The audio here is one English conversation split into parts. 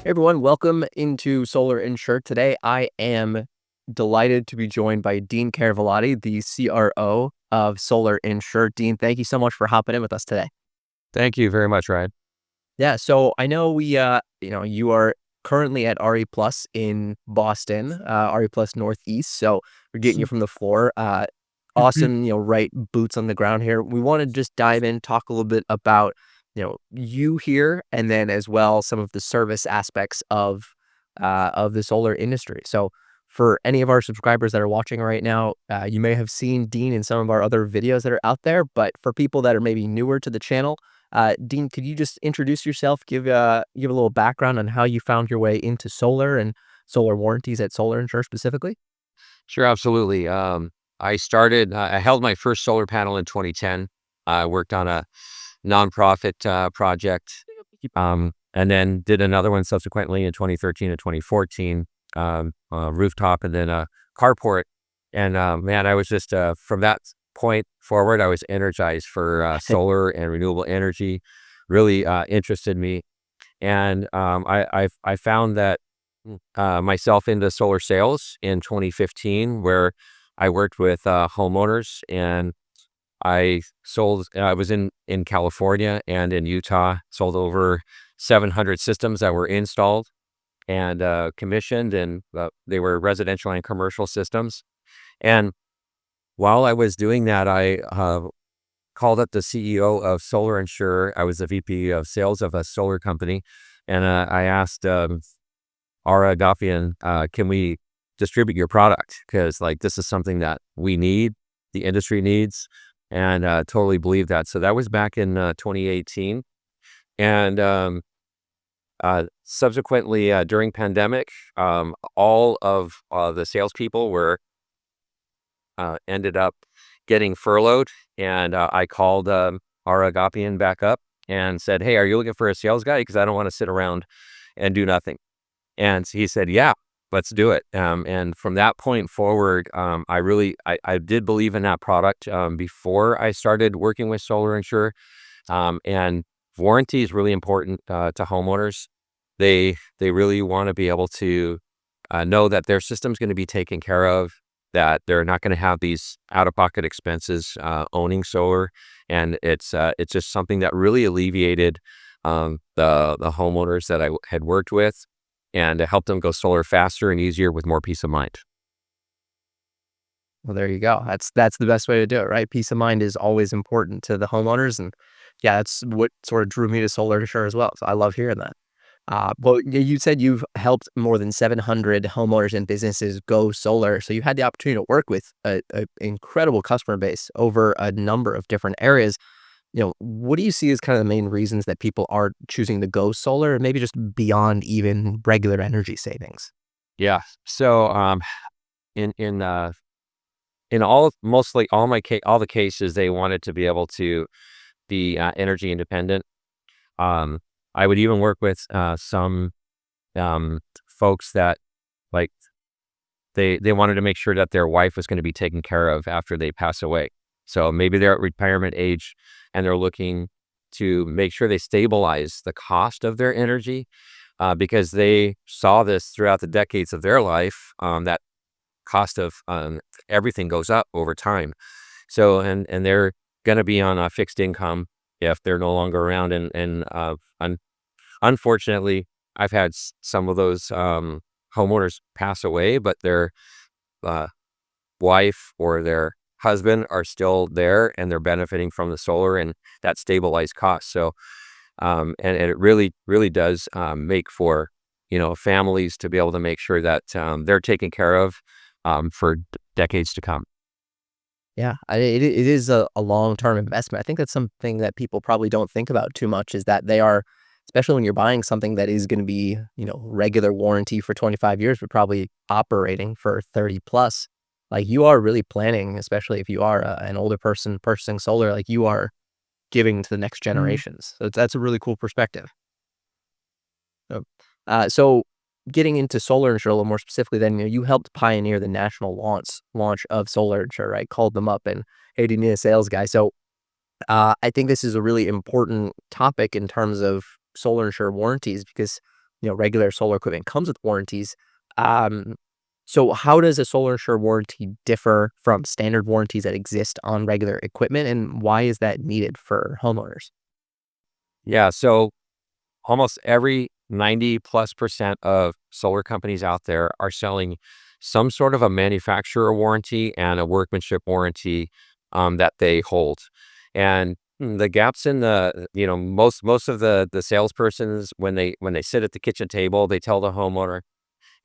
Hey everyone, welcome into Solar Insure. Today, I am delighted to be joined by Dean Chiaravallotti, the CRO of Solar Insure. Dean, thank you so much for hopping in with us today. Thank you very much, Ryan. Yeah, so I know you are currently at RE Plus in Boston, RE Plus Northeast. So we're getting you from the floor. Awesome, right boots on the ground here. We want to just dive in, talk a little bit about you here, and then as well some of the service aspects of the solar industry. So for any of our subscribers that are watching right now, you may have seen Dean in some of our other videos that are out there, but for people that are maybe newer to the channel, Dean, could you just introduce yourself, give a little background on how you found your way into solar and solar warranties at Solar Insure specifically? Sure, absolutely. I held my first solar panel in 2010. I worked on a nonprofit project, and then did another one subsequently in 2013 and 2014, a rooftop and then a carport. And man, I was just from that point forward, I was energized for solar and renewable energy. Really interested me, and I found that myself into solar sales in 2015, where I worked with homeowners, and I was in California and in Utah, sold over 700 systems that were installed and commissioned, and they were residential and commercial systems. And while I was doing that, I called up the CEO of Solar Insure. I was the VP of sales of a solar company, and I asked Ara Gaffian, can we distribute your product? Because like this is something that we need, the industry needs, and totally believe that. So that was back in 2018, and subsequently during pandemic, all of the salespeople were ended up getting furloughed, and I called Ara Gaffian back up and said, "Hey, are you looking for a sales guy? Because I don't want to sit around and do nothing." And he said, "Yeah, let's do it." And from that point forward, I did believe in that product before I started working with Solar Insure. And warranty is really important to homeowners. They really want to be able to know that their system's going to be taken care of, that they're not going to have these out-of-pocket expenses owning solar, and it's just something that really alleviated the homeowners that I had worked with, and to help them go solar faster and easier with more peace of mind. Well, there you go. That's the best way to do it, right? Peace of mind is always important to the homeowners, and yeah, that's what sort of drew me to Solar Insure as well. So I love hearing that. Well, you said you've helped more than 700 homeowners and businesses go solar. So you had the opportunity to work with a incredible customer base over a number of different areas. What do you see as kind of the main reasons that people are choosing to go solar, and maybe just beyond even regular energy savings? Yeah. So in in uh, in mostly all the cases, they wanted to be able to be energy independent. Um, I would even work with some um, folks that like they wanted to make sure that their wife was going to be taken care of after they pass away. So maybe they're at retirement age and they're looking to make sure they stabilize the cost of their energy, because they saw this throughout the decades of their life, that cost of everything goes up over time. So and they're going to be on a fixed income if they're no longer around. And unfortunately, I've had some of those homeowners pass away, but their uh, wife or their husband are still there, and they're benefiting from the solar and that stabilized cost. So, and it really does make for families to be able to make sure that they're taken care of for decades to come. Yeah, it is a long-term investment. I think that's something that people probably don't think about too much, is that they are, especially when you're buying something that is going to be, regular warranty for 25 years, but probably operating for 30 plus. Like you are really planning, especially if you are an older person purchasing solar, like you are giving to the next generations. So that's a really cool perspective. So getting into Solar Insure a little more specifically, then you helped pioneer the national launch of Solar Insure, right? Called them up and, hey, do you need a sales guy? So I think this is a really important topic in terms of Solar Insure warranties, because regular solar equipment comes with warranties. Um, so how does a Solar Insure warranty differ from standard warranties that exist on regular equipment, and why is that needed for homeowners? Yeah, so almost every 90+% of solar companies out there are selling some sort of a manufacturer warranty and a workmanship warranty that they hold. And the gaps in most of the salespersons when they sit at the kitchen table, they tell the homeowner,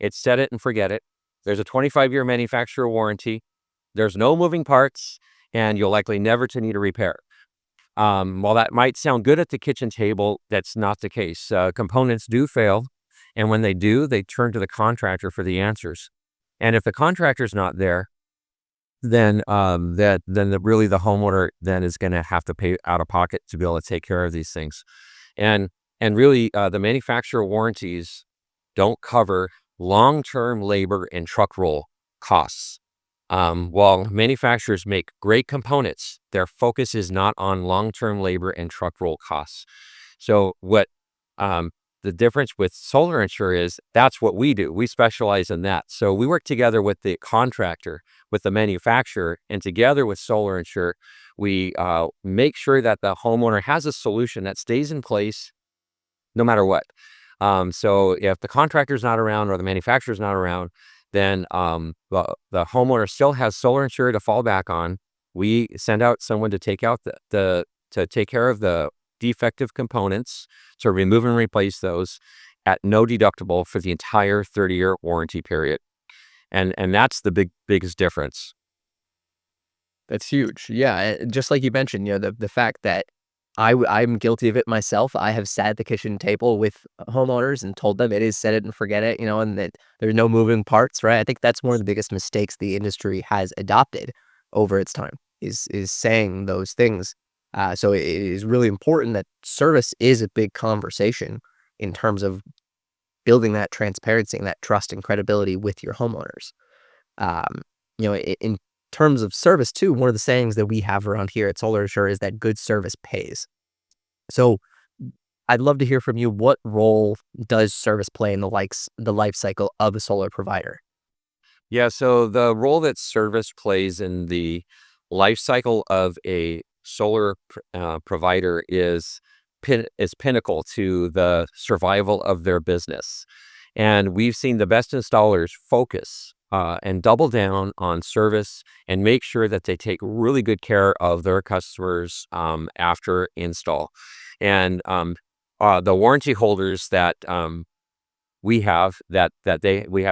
it's set it and forget it. There's a 25-year manufacturer warranty. There's no moving parts, and you'll likely never to need a repair. While that might sound good at the kitchen table, that's not the case. Components do fail, and when they do, they turn to the contractor for the answers. And if the contractor's not there, then really the homeowner then is going to have to pay out of pocket to be able to take care of these things. And really, the manufacturer warranties don't cover long-term labor and truck roll costs. While manufacturers make great components, their focus is not on long-term labor and truck roll costs. So what the difference with Solar Insure is that's what we do. We specialize in that. So we work together with the contractor, with the manufacturer, and together with Solar Insure, we make sure that the homeowner has a solution that stays in place no matter what. So if the contractor's not around or the manufacturer's not around, then the homeowner still has Solar Insure to fall back on. We send out someone to take out to take care of the defective components, to remove and replace those at no deductible for the entire 30-year warranty period. And that's the biggest difference. That's huge. Yeah, just like you mentioned, the fact that I'm guilty of it myself. I have sat at the kitchen table with homeowners and told them it is set it and forget it, and that there's no moving parts, right? I think that's one of the biggest mistakes the industry has adopted over its time is saying those things. So it is really important that service is a big conversation in terms of building that transparency and that trust and credibility with your homeowners. Um, in terms of service too, one of the sayings that we have around here at Solar Insure is that good service pays. So I'd love to hear from you. What role does service play in the life cycle of a solar provider? Yeah, so the role that service plays in the life cycle of a solar provider is pinnacle to the survival of their business. And we've seen the best installers focus and double down on service and make sure that they take really good care of their customers after install. And the warranty holders that we have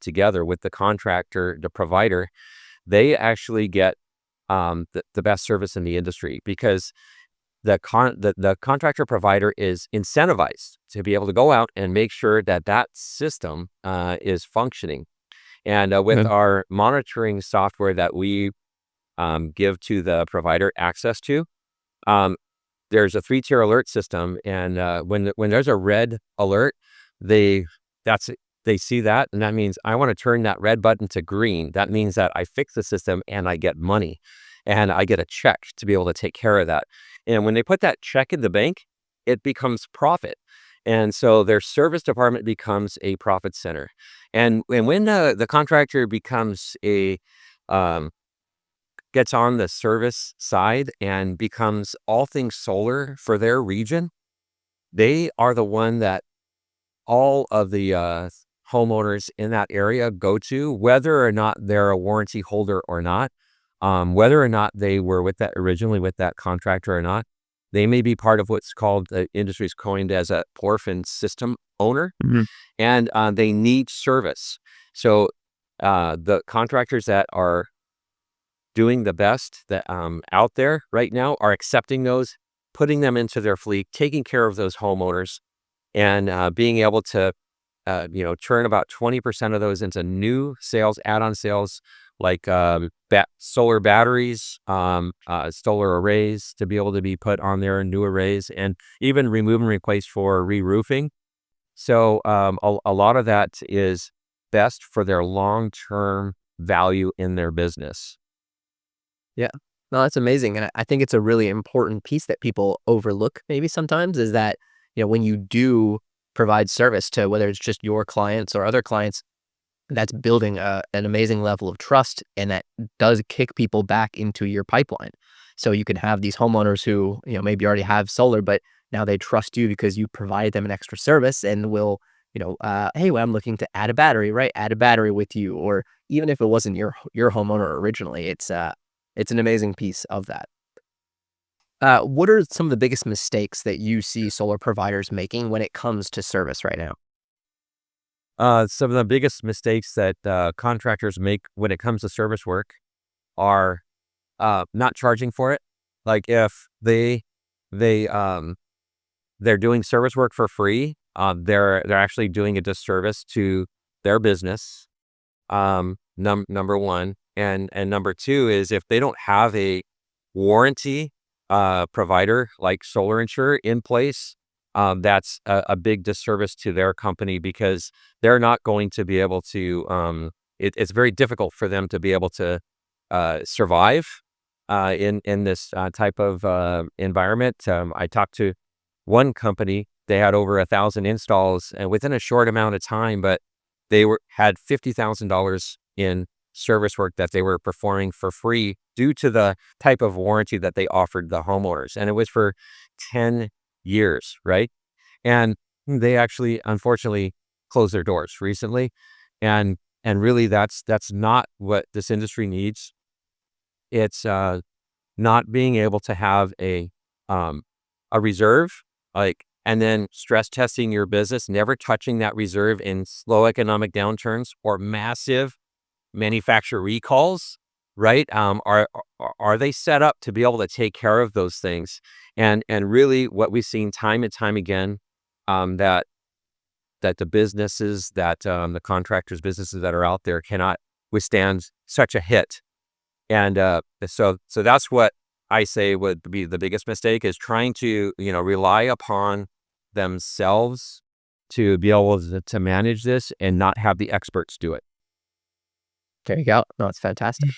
together with the contractor, the provider, they actually get the best service in the industry because the contractor provider is incentivized to be able to go out and make sure that that system is functioning. And with Mhm. our monitoring software that we give to the provider access to, um, there's a 3-tier alert system, and when there's a red alert, they that's they see that, and that means I want to turn that red button to green. That means that I fix the system and I get money, and I get a check to be able to take care of that. And when they put that check in the bank, it becomes profit, and so their service department becomes a profit center. And when the contractor becomes a um, gets on the service side and becomes all things solar for their region, they are the one that all of the homeowners in that area go to, whether or not they're a warranty holder or not, whether or not they were originally with that contractor or not. They may be part of what's called the industry's coined as a orphan system owner, Mhm. and they need service. So the contractors that are doing the best that out there right now are accepting those, putting them into their fleet, taking care of those homeowners, and being able to turn about 20% of those into new sales, add-on sales, like solar batteries, solar arrays to be able to be put on their new arrays, and even remove and replace for re-roofing. So a lot of that is best for their long-term value in their business. Yeah. No, that's amazing, and I think it's a really important piece that people overlook maybe sometimes is that, when you do provide service to, whether it's just your clients or other clients, that's building an amazing level of trust, and that does kick people back into your pipeline. So you can have these homeowners who, maybe already have solar, but now they trust you because you provide them an extra service and will, hey, well, I'm looking to add a battery, right? Add a battery with you, or even if it wasn't your homeowner originally, it's an amazing piece of that. What are some of the biggest mistakes that you see solar providers making when it comes to service right now? Some of the biggest mistakes that contractors make when it comes to service work are not charging for it. Like if they they're doing service work for free, they're actually doing a disservice to their business. Number one, and number two is if they don't have a warranty provider like Solar Insure in place, that's a big disservice to their company because they're not going to be able to. It's very difficult for them to be able to survive in this type of environment. I talked to one company; they had over 1,000 installs, and within a short amount of time, but had $50,000 in service work that they were performing for free due to the type of warranty that they offered the homeowners, and it was for 10 years, right? And they actually, unfortunately, closed their doors recently, and really, that's not what this industry needs. It's not being able to have a reserve, like, and then stress testing your business, never touching that reserve in slow economic downturns or massive manufacturer recalls, right? Are they set up to be able to take care of those things? And really, what we've seen time and time again, that the businesses that the contractors' businesses that are out there cannot withstand such a hit. And so that's what I say would be the biggest mistake is trying to rely upon themselves to be able to manage this and not have the experts do it. There you go. No, it's fantastic.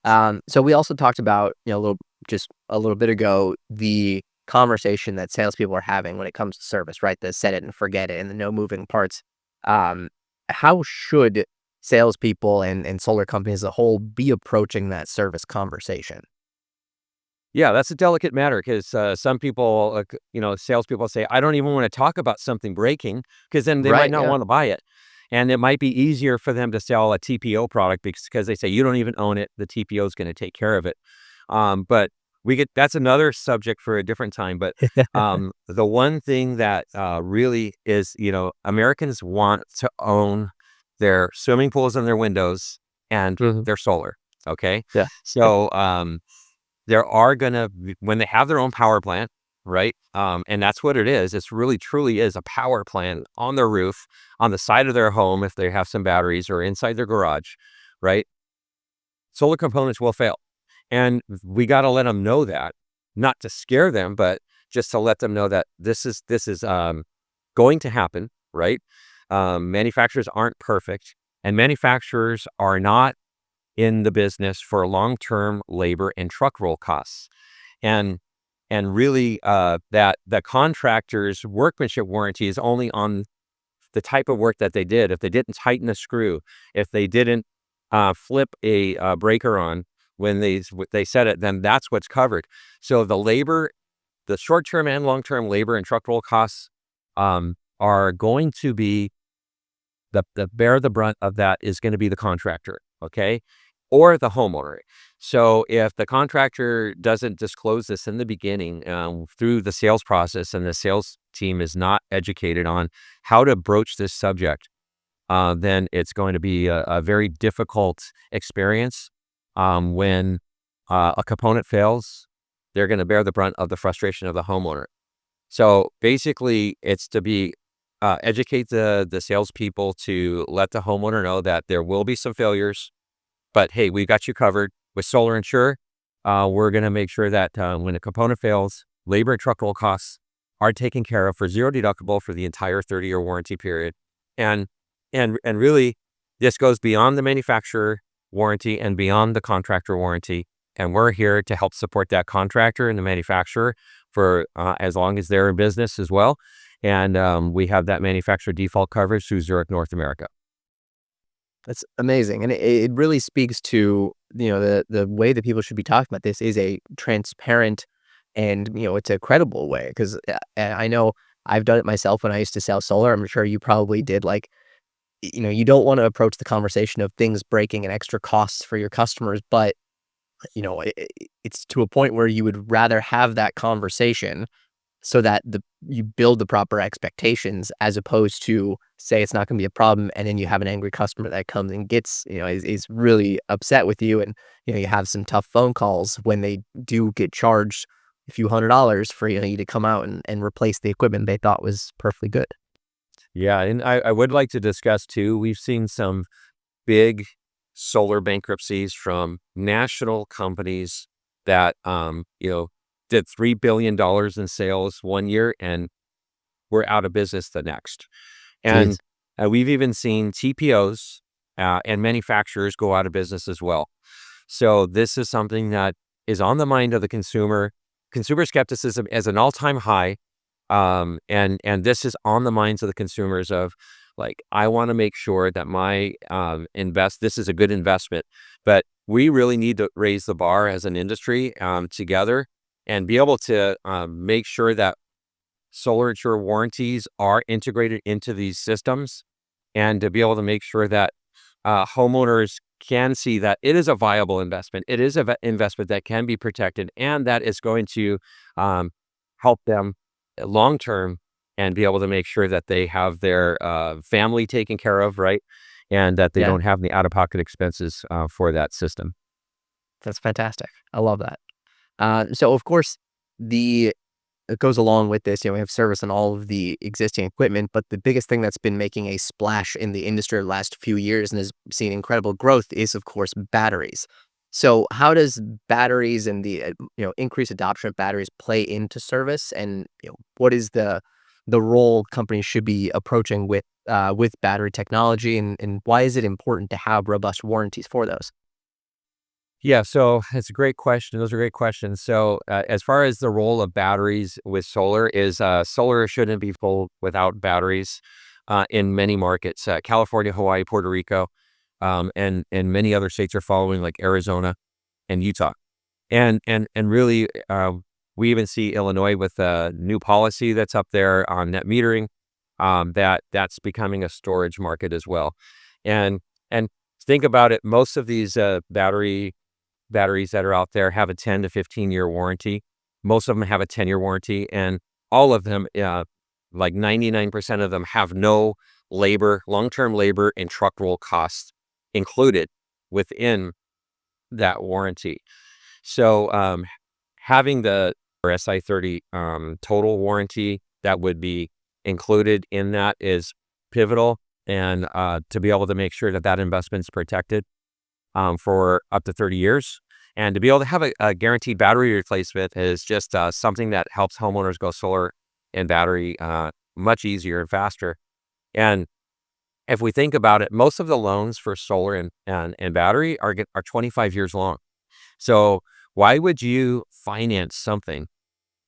Mhm. So we also talked about, just a little bit ago, the conversation that salespeople are having when it comes to service, right? The set it and forget it and the no moving parts. Um, how should salespeople and solar companies as a whole be approaching that service conversation? Yeah, that's a delicate matter because some people, salespeople say, I don't even want to talk about something breaking because then they might Right. not Yeah. want to buy it. And it might be easier for them to sell a TPO product because they say, you don't even own it. The TPO is going to take care of it. But that's another subject for a different time. But the one thing that really is, Americans want to own their swimming pools and their windows and Mhm. their solar. Okay. Yeah. So, there are gonna when they have their own power plant, right? And that's what it is. It's really truly is a power plant on their roof, on the side of their home if they have some batteries or inside their garage, right? Solar components will fail. And we got to let them know that, not to scare them, but just to let them know that this is going to happen, right? Manufacturers aren't perfect, and manufacturers are not in the business for long-term labor and truck roll costs. And really, that the contractor's workmanship warranty is only on the type of work that they did. If they didn't tighten a screw, if they didn't flip a breaker on when they set it, then that's what's covered. So the labor, the short-term and long-term labor and truck roll costs are going to be the bear the brunt of that is going to be the contractor, okay, or the homeowner. So if the contractor doesn't disclose this in the beginning through the sales process, and the sales team is not educated on how to broach this subject, then it's going to be a very difficult experience. When a component fails, they're going to bear the brunt of the frustration of the homeowner. So basically, it's to be educate the salespeople to let the homeowner know that there will be some failures, but hey, we got you covered with Solar Insure. We're going to make sure that when a component fails, labor and truck roll costs are taken care of for zero deductible for the entire 30-year warranty period. And and really, this goes beyond the manufacturer warranty and beyond the contractor warranty. And we're here to help support that contractor and the manufacturer for as long as they're in business as well. And we have that manufacturer default coverage through Zurich North America. That's amazing, and it really speaks to, the way that people should be talking about this is a transparent and, it's a credible way, 'cause, I know I've done it myself when I used to sell solar. I'm sure you probably did, like, you don't wanna approach the conversation of things breaking and extra costs for your customers, but, it's to a point where you would rather have that conversation so that you build the proper expectations, as opposed to say it's not gonna be a problem, and then you have an angry customer that comes and gets, is really upset with you, and, you have some tough phone calls when they do get charged a few $100 for, you to come out and replace the equipment they thought was perfectly good. Yeah, and I would like to discuss too, we've seen some big solar bankruptcies from national companies that, did $3 billion in sales one year and were out of business the next. And Jeez. we've even seen TPOs and manufacturers go out of business as well. So this is something that is on the mind of the consumer. Consumer skepticism is an all-time high, and this is on the minds of the consumers of, like, I want to make sure that my this is a good investment, but we really need to raise the bar as an industry together and be able to make sure that solar insure warranties are integrated into these systems, and to be able to make sure that homeowners can see that it is a viable investment. It is an investment that can be protected and that is going to um, help them long term, and be able to make sure that they have their family taken care of, right? And that they Yeah, don't have any out of pocket expenses for that system. that's fantastic. I love that. So of course, the it goes along with this, we have service on all of the existing equipment, but the biggest thing that's been making a splash in the industry the last few years and has seen incredible growth is, of course, batteries. So how does batteries and the, increased adoption of batteries play into service? And, what is the role companies should be approaching with battery technology, and why is it important to have robust warranties for those? Yeah, so it's a great question. Those are great questions. So, as far as the role of batteries with solar is, solar shouldn't be full without batteries in many markets. California, Hawaii, Puerto Rico, and many other states are following, like Arizona and Utah. And really, we even see Illinois with a new policy that's up there on net metering. That's becoming a storage market as well. And think about it. Most of these batteries that are out there have a 10 to 15-year warranty. Most of them have a 10-year warranty, and all of them, like 99% of them, have no long-term labor and truck roll costs included within that warranty. So, having the SI30 total warranty that would be included in that is pivotal, and to be able to make sure that that investment's protected for up to 30 years. And to be able to have a guaranteed battery replacement is just something that helps homeowners go solar and battery much easier and faster. And if we think about it, most of the loans for solar and battery are 25 years long. So why would you finance something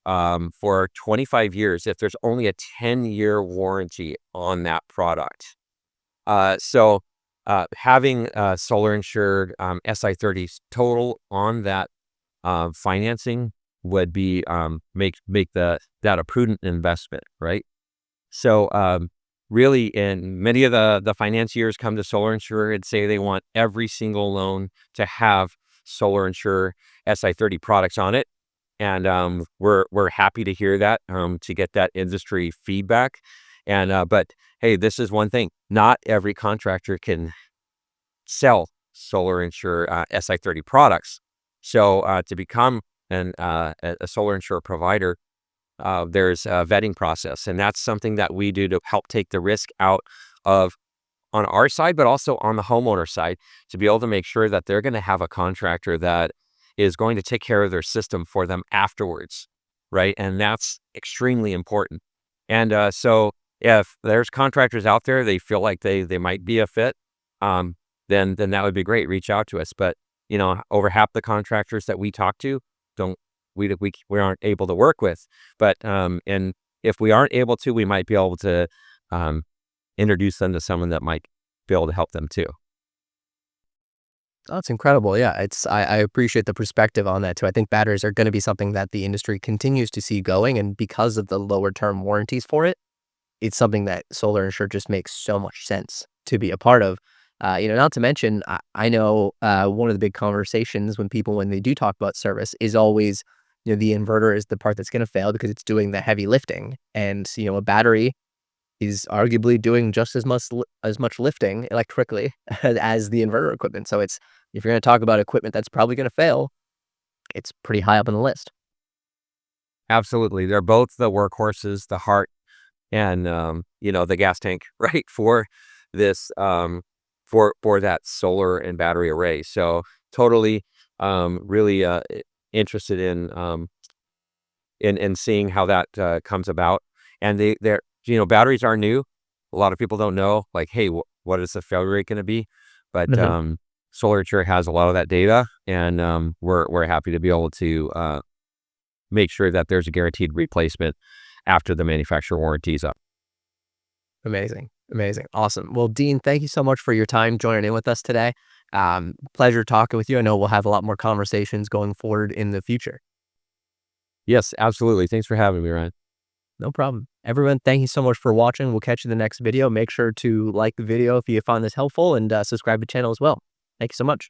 for 25 years if there's only a 10-year warranty on that product? So having solar insured SI30s total on that financing would be make that a prudent investment, right? So really, in many of the financiers come to solar insurer and say they want every single loan to have solar insure SI30 products on it. And we're happy to hear that, to get that industry feedback. And but hey, this is one thing: not every contractor can sell solar insure SI30 products. So to become a solar insure provider, there's a vetting process, and that's something that we do to help take the risk out of on our side, but also on the homeowner side, to be able to make sure that they're going to have a contractor that is going to take care of their system for them afterwards, right? And that's extremely important. And so if there's contractors out there, they feel like they might be a fit, um, then that would be great. Reach out to us. But over half the contractors that we talk to don't we aren't able to work with. But and if we aren't able to, we might be able to um, introduce them to someone that might be able to help them too. That's incredible. Yeah, I appreciate the perspective on that too. I think batteries are going to be something that the industry continues to see going, and because of the lower term warranties for it, it's something that Solar Insure just makes so much sense to be a part of. Not to mention, I know one of the big conversations when they do talk about service is always, the inverter is the part that's going to fail because it's doing the heavy lifting, and a battery is arguably doing just as much lifting electrically as the inverter equipment. So it's if you're going to talk about equipment that's probably going to fail, it's pretty high up on the list. Absolutely. They're both the workhorses, the heart, and the gas tank, right? For this for that solar and battery array. So totally really interested in seeing how that comes about. And they're batteries are new. A lot of people don't know, like, hey, what is the failure rate going to be? But Mhm. Solar Insure has a lot of that data, and we're happy to be able to make sure that there's a guaranteed replacement after the manufacturer warranty is up. Amazing. Amazing. Awesome. Well, Dean, thank you so much for your time joining in with us today. Pleasure talking with you. I know we'll have a lot more conversations going forward in the future. Yes, absolutely. Thanks for having me, Ryan. No problem. Everyone, thank you so much for watching. We'll catch you in the next video. Make sure to like the video if you find this helpful and subscribe to the channel as well. Thank you so much.